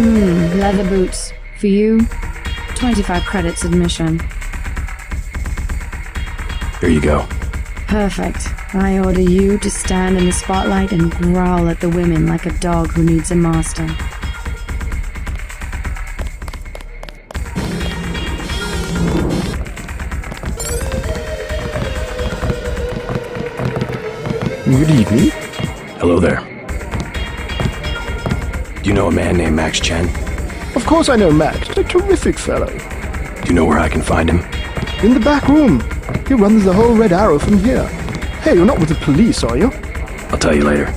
Leather boots. For you, 25 credits admission. Here you go. Perfect. I order you to stand in the spotlight and growl at the women like a dog who needs a master. Good evening. Hello there. Do you know a man named Max Chen? Of course I know Max. A terrific fellow. Do you know where I can find him? In the back room. He runs the whole Red Arrow from here. Hey, you're not with the police, are you? I'll tell you later.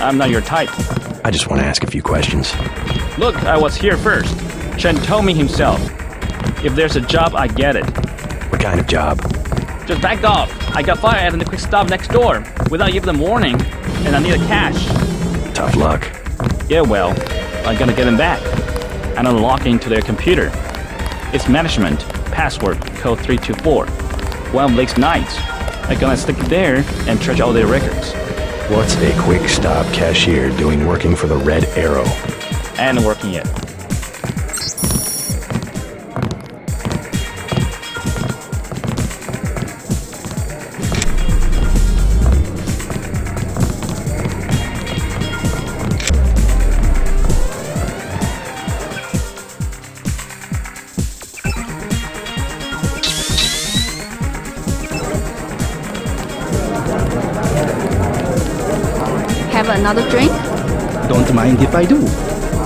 I'm not your type. I just want to ask a few questions. Look, I was here first. Chen told me himself. If there's a job, I get it. What kind of job? Just backed off. I got fired at the quick stop next door without giving them warning, and I need a cash. Tough luck. Yeah, well, I gotta get them back. And unlock into their computer. It's management, password, code 324. One of Blake's nights. I'm gonna stick it there and trash all their records. What's a quick stop cashier doing working for the Red Arrow? And working it. Have another drink? Don't mind if I do.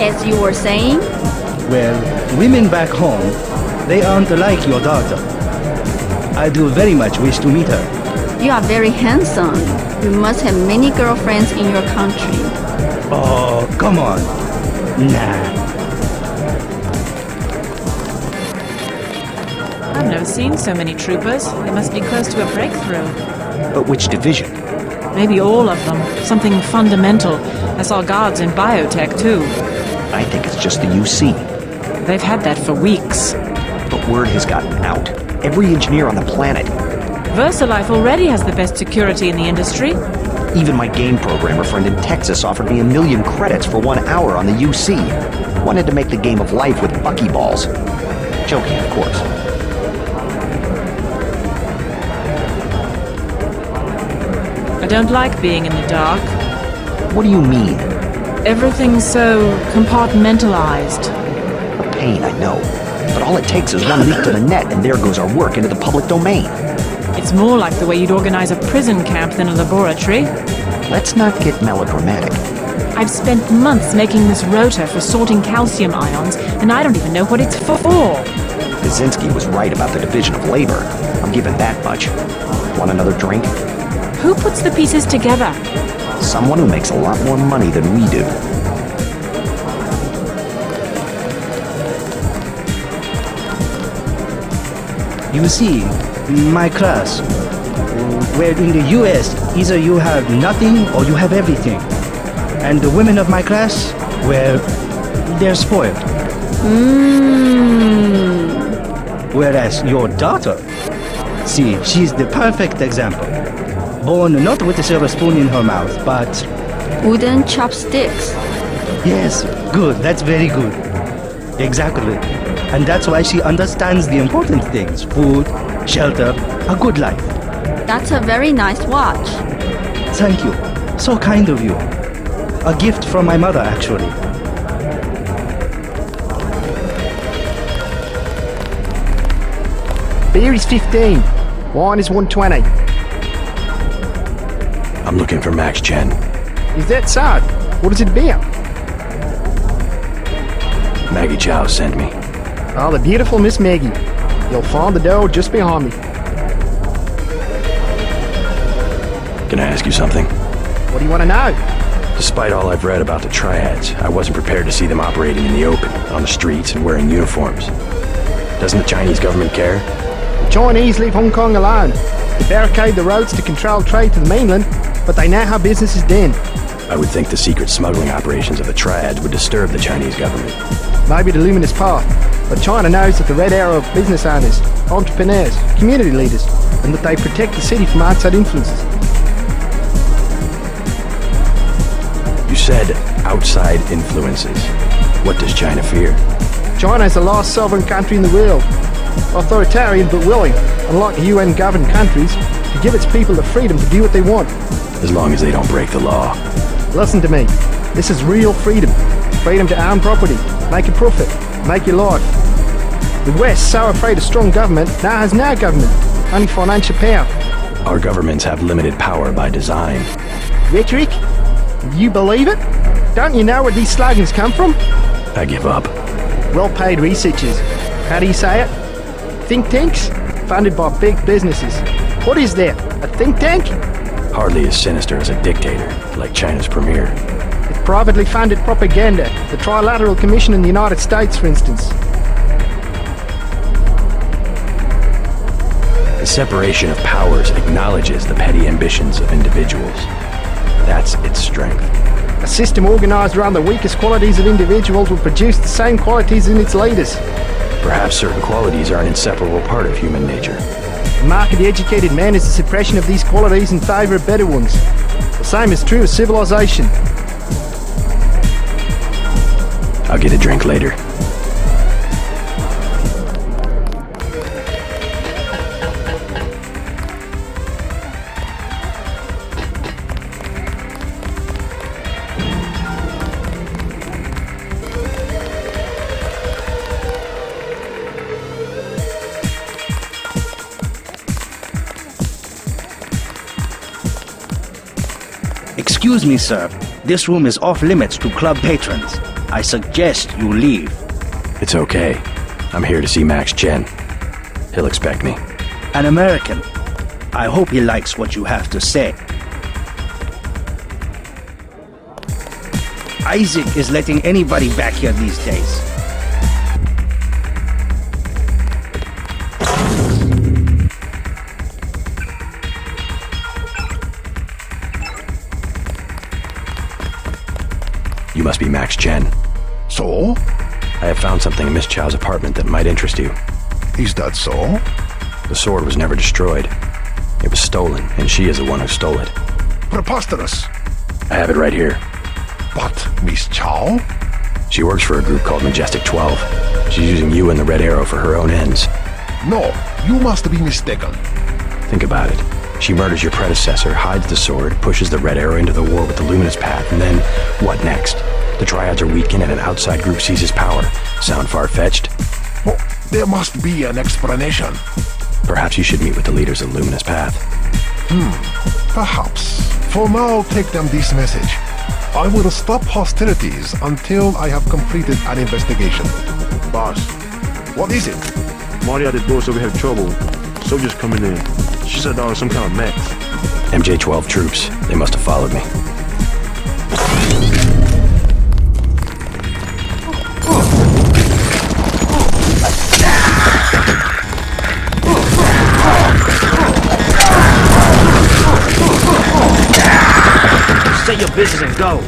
As you were saying? Well, women back home, they aren't like your daughter. I do very much wish to meet her. You are very handsome. You must have many girlfriends in your country. Oh, come on. Nah. I've never seen so many troopers. They must be close to a breakthrough. But which division? Maybe all of them. Something fundamental. I saw guards in biotech, too. I think it's just the UC. They've had that for weeks. But word has gotten out. Every engineer on the planet, VersaLife already has the best security in the industry. even my game programmer friend in Texas offered me 1 million credits for 1 hour on the UC. Wanted to make the game of life with buckyballs. Joking, of course. I don't like being in the dark. What do you mean? Everything's so compartmentalized. A pain, I know. But all it takes is one leak to the net, and there goes our work into the public domain. It's more like the way you'd organize a prison camp than a laboratory. Let's not get melodramatic. I've spent months making this rotor for sorting calcium ions, and I don't even know what it's for. Kaczynski was right about the division of labor. I'm giving that much. Want another drink? Who puts the pieces together? Someone who makes a lot more money than we do. You see, my class, where in the US, either you have nothing or you have everything. And the women of my class, well, they're spoiled. Whereas your daughter, see, she's the perfect example. Born not with a silver spoon in her mouth, but... Wooden chopsticks. Yes, good, that's very good. Exactly. And that's why she understands the important things. Food, shelter, a good life. That's a very nice watch. Thank you. So kind of you. A gift from my mother, actually. Beer is 15. Wine is 120. I'm looking for Max Chen. Is that so? What is it about? Maggie Chow sent me. Oh, the beautiful Miss Maggie. You'll find the door just behind me. Can I ask you something? What do you want to know? Despite all I've read about the triads, I wasn't prepared to see them operating in the open, on the streets, and wearing uniforms. Doesn't the Chinese government care? The Chinese leave Hong Kong alone. They barricade the roads to control trade to the mainland, but they know how business is done. I would think the secret smuggling operations of the triads would disturb the Chinese government. Maybe the luminous path, but China knows that the Red Arrow are business owners, entrepreneurs, community leaders, and that they protect the city from outside influences. You You said outside influences. What does China fear? China is the last sovereign country in the world. Authoritarian but willing, unlike UN-governed countries, to give its people the freedom to do what they want. As long as they don't break the law. Listen to me. This is real freedom. Freedom to own property, make a profit, make your life. The West, so afraid of strong government, now has no government, only financial power. Our governments have limited power by design. Rhetoric? You believe it? Don't you know where these slogans come from? I give up. Well-paid researchers. How do you say it? Think tanks? Funded by big businesses. What is that? A think tank? Hardly as sinister as a dictator, like China's premier. It's privately funded propaganda. The Trilateral Commission in the United States, for instance. The separation of powers acknowledges the petty ambitions of individuals. That's its strength. A system organized around the weakest qualities of individuals will produce the same qualities in its leaders. Perhaps certain qualities are an inseparable part of human nature. The mark of the educated man is the suppression of these qualities in favor of better ones. The same is true of civilization. I'll get a drink later. Excuse me, sir. This room is off limits to club patrons. I suggest you leave. It's okay. I'm here to see Max Chen. He'll expect me. An American. I hope he likes what you have to say. Isaac is letting anybody back here these days. You must be Max Chen. So? I have found something in Miss Chow's apartment that might interest you. Is that so? The sword was never destroyed. It was stolen, and she is the one who stole it. Preposterous. I have it right here. But Miss Chow? She works for a group called Majestic 12. She's using you and the Red Arrow for her own ends. No, you must be mistaken. Think about it. She murders your predecessor, hides the sword, pushes the Red Arrow into the war with the Luminous Path, and then, what next? The Triads are weakened and an outside group seizes power. Sound far-fetched? Well, there must be an explanation. Perhaps you should meet with the leaders of the Luminous Path. Perhaps. For now, take them this message. I will stop hostilities until I have completed an investigation. Boss, What is it? Marty at the door said we have trouble. Soldiers coming in. She said that was some kind of mech. MJ-12 troops. They must have followed me. Say your business and go.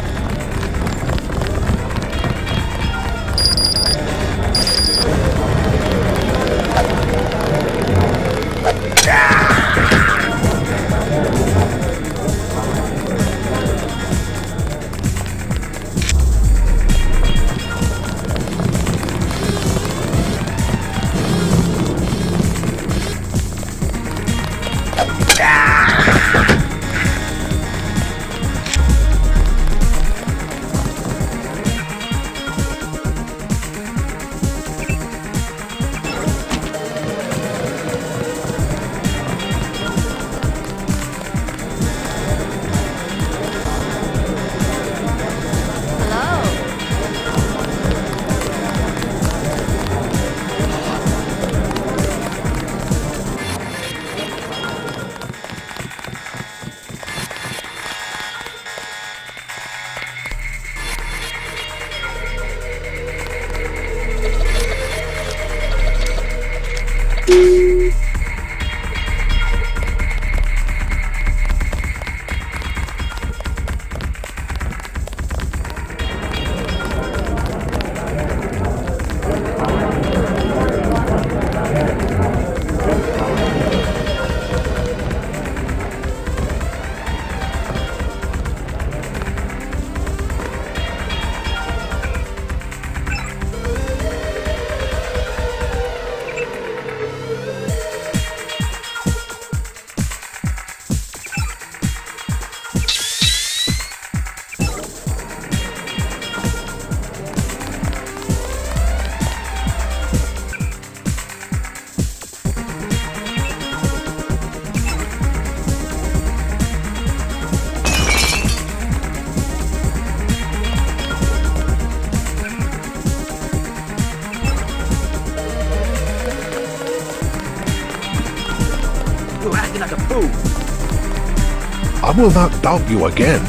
I will not doubt you again.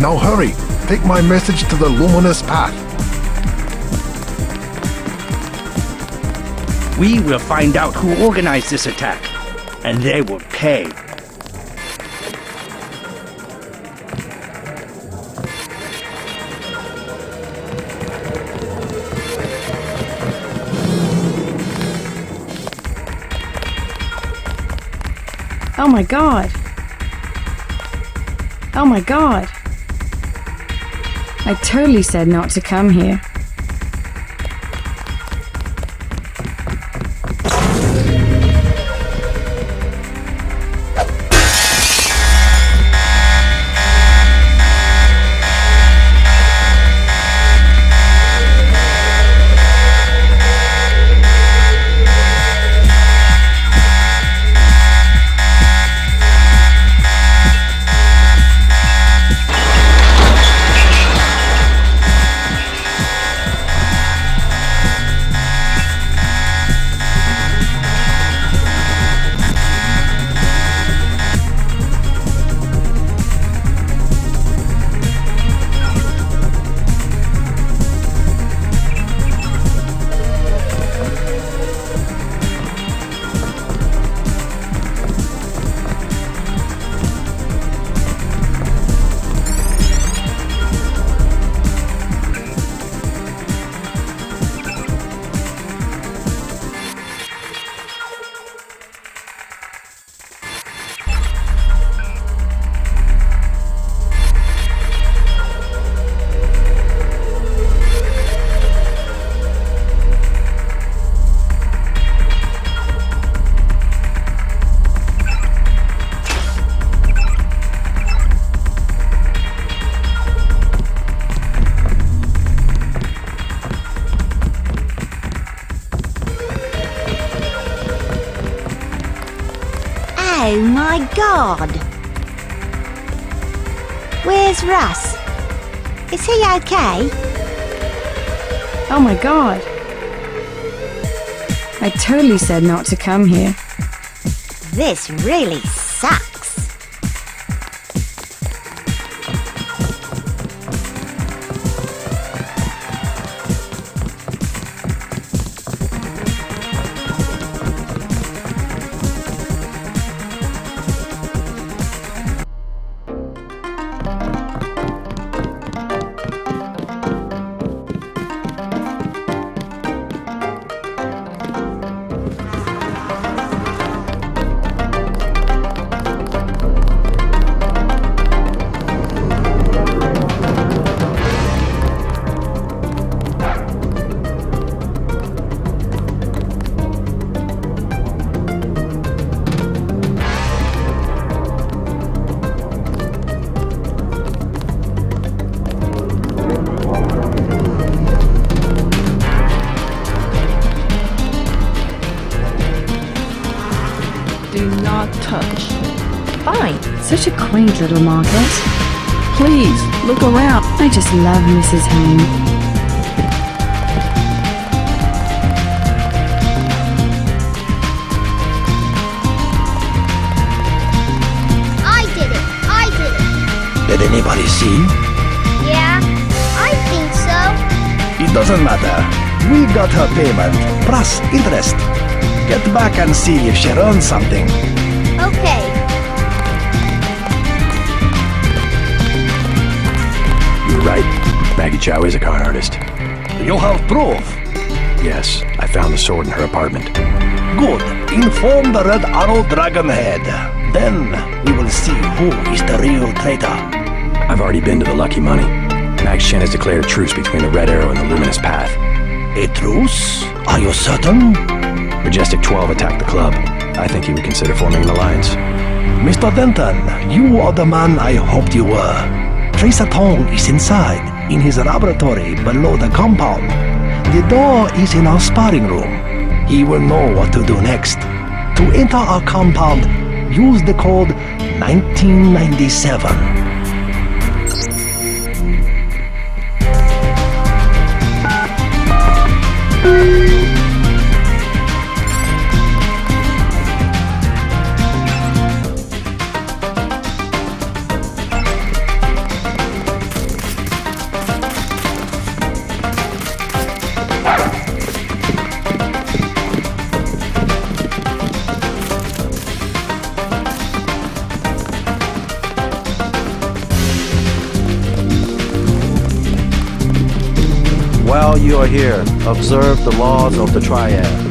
Now hurry, take my message to the luminous path. We will find out who organized this attack, and they will pay. Oh my god. Oh my god. I totally said not to come here. Oh my god! Where's Russ? Is he okay? Oh my god. I totally said not to come here. This really sucks. Touch. Fine. Such a quaint little market. Please, look around. I just love Mrs. Hane. I did it. Did anybody see? Yeah, I think so. It doesn't matter. We got her payment, plus interest. Get back and see if she earned something. Okay. You're right. Maggie Chow is a con artist. You have proof? Yes, I found the sword in her apartment. Good. Inform the Red Arrow Dragon Head. Then we will see who is the real traitor. I've already been to the Lucky Money. Max Chen has declared a truce between the Red Arrow and the Luminous Path. A truce? Are you certain? Majestic 12 attacked the club. I think he would consider forming an alliance. Mr. Denton, you are the man I hoped you were. Tracer Tong is inside, in his laboratory below the compound. The door is in our sparring room. He will know what to do next. To enter our compound, use the code 1997. While you are here, observe the laws of the triad.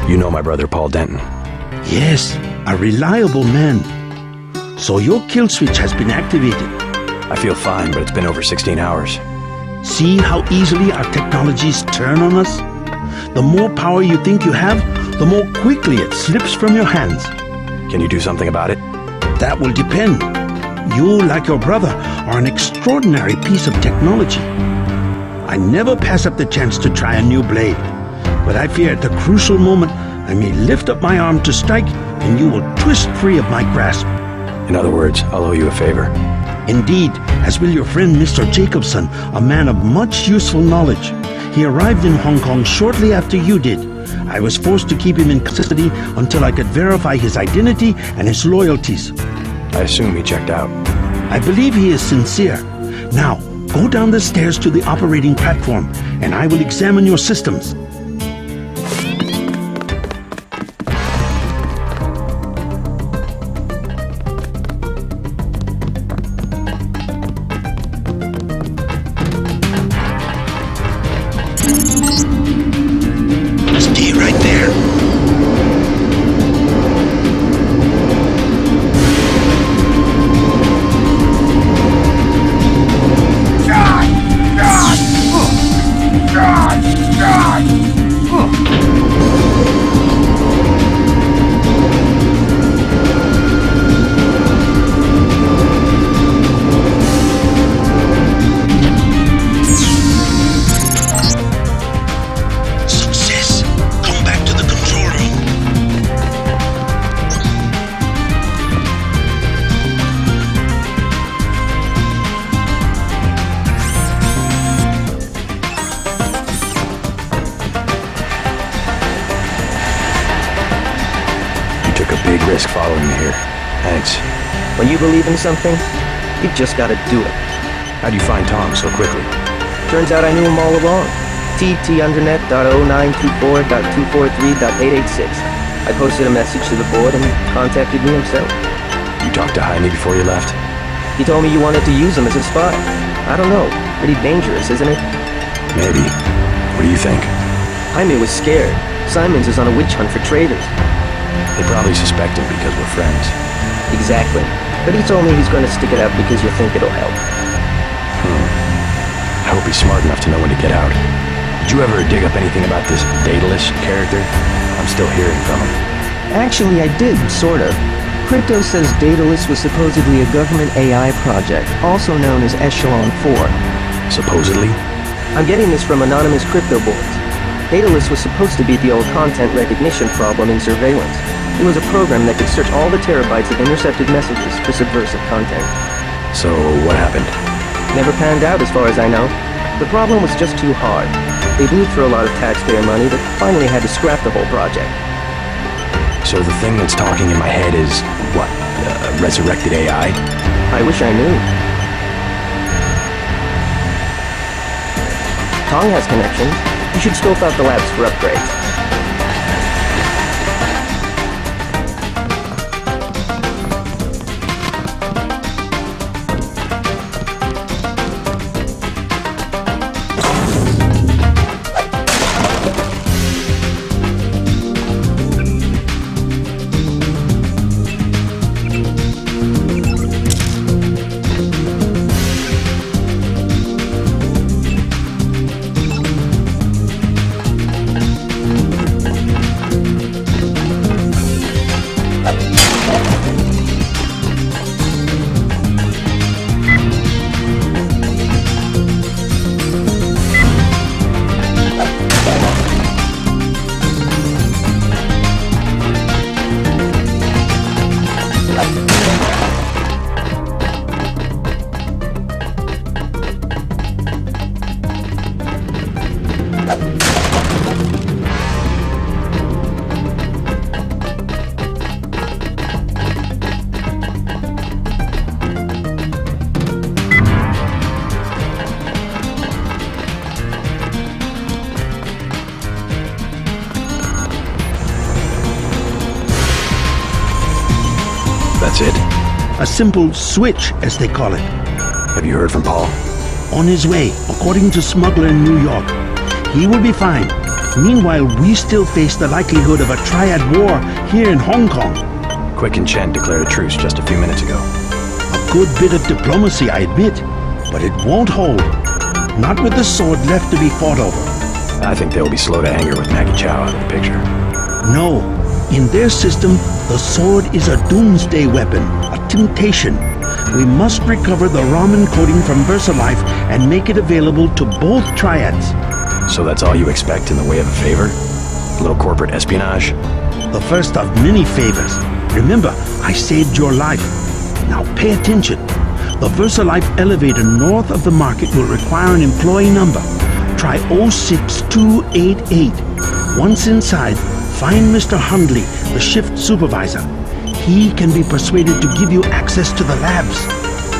You know my brother Paul Denton. Yes, a reliable man. So your kill switch has been activated. I feel fine, but it's been over 16 hours. See how easily our technologies turn on us? The more power you think you have, the more quickly it slips from your hands. Can you do something about it? That will depend. You, like your brother, are an extraordinary piece of technology. I never pass up the chance to try a new blade. But I fear at the crucial moment I may lift up my arm to strike and you will twist free of my grasp. In other words, I'll owe you a favor. Indeed, as will your friend Mr. Jacobson, a man of much useful knowledge. He arrived in Hong Kong shortly after you did. I was forced to keep him in custody until I could verify his identity and his loyalties. I assume he checked out. I believe he is sincere. Now, go down the stairs to the operating platform and I will examine your systems. Stay right there. Following me here. Thanks. When you believe in something, you just gotta do it. How'd you find Tom so quickly? Turns out I knew him all along. tt_undernet.0924.243.886. I posted a message to the board and contacted me himself. You talked to Jaime before you left? He told me you wanted to use him as a spy. I don't know. Pretty dangerous, isn't it? Maybe. What do you think? Jaime was scared. Simons is on a witch hunt for traitors. They probably suspect him because we're friends. Exactly. But he told me he's going to stick it out because you think it'll help. I hope he's smart enough to know when to get out. Did you ever dig up anything about this Daedalus character? I'm still hearing from him. Actually, I did, sort of. Crypto says Daedalus was supposedly a government AI project, also known as Echelon 4. Supposedly? I'm getting this from anonymous crypto boards. Daedalus was supposed to beat the old content recognition problem in surveillance. It was a program that could search all the terabytes of intercepted messages for subversive content. So, what happened? Never panned out as far as I know. The problem was just too hard. They blew through a lot of taxpayer money that finally had to scrap the whole project. So the thing that's talking in my head is, what, resurrected AI? I wish I knew. Tong has connections. You should scope out the labs for upgrades. A simple switch, as they call it. Have you heard from Paul? On his way, according to smuggler in New York. He will be fine. Meanwhile, we still face the likelihood of a triad war here in Hong Kong. Quick and Chen declared a truce just a few minutes ago. A good bit of diplomacy, I admit, but it won't hold. Not with the sword left to be fought over. I think they'll be slow to anger with Maggie Chow out of the picture. No. In their system, the sword is a doomsday weapon, a temptation. We must recover the ramen coating from VersaLife and make it available to both triads. So that's all you expect in the way of a favor? A little corporate espionage? The first of many favors. Remember, I saved your life. Now pay attention. The VersaLife elevator north of the market will require an employee number. Try 06288. Once inside, find Mr. Hundley, the shift supervisor. He can be persuaded to give you access to the labs.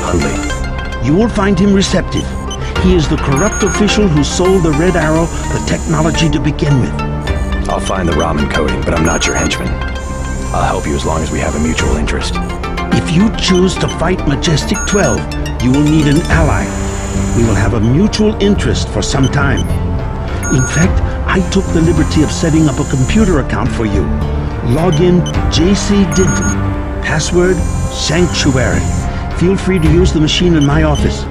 Hundley. You will find him receptive. He is the corrupt official who sold the Red Arrow the technology to begin with. I'll find the ramen coating, but I'm not your henchman. I'll help you as long as we have a mutual interest. If you choose to fight Majestic 12, you will need an ally. We will have a mutual interest for some time. In fact, I took the liberty of setting up a computer account for you. Login JC Denton. Password Sanctuary. Feel free to use the machine in my office.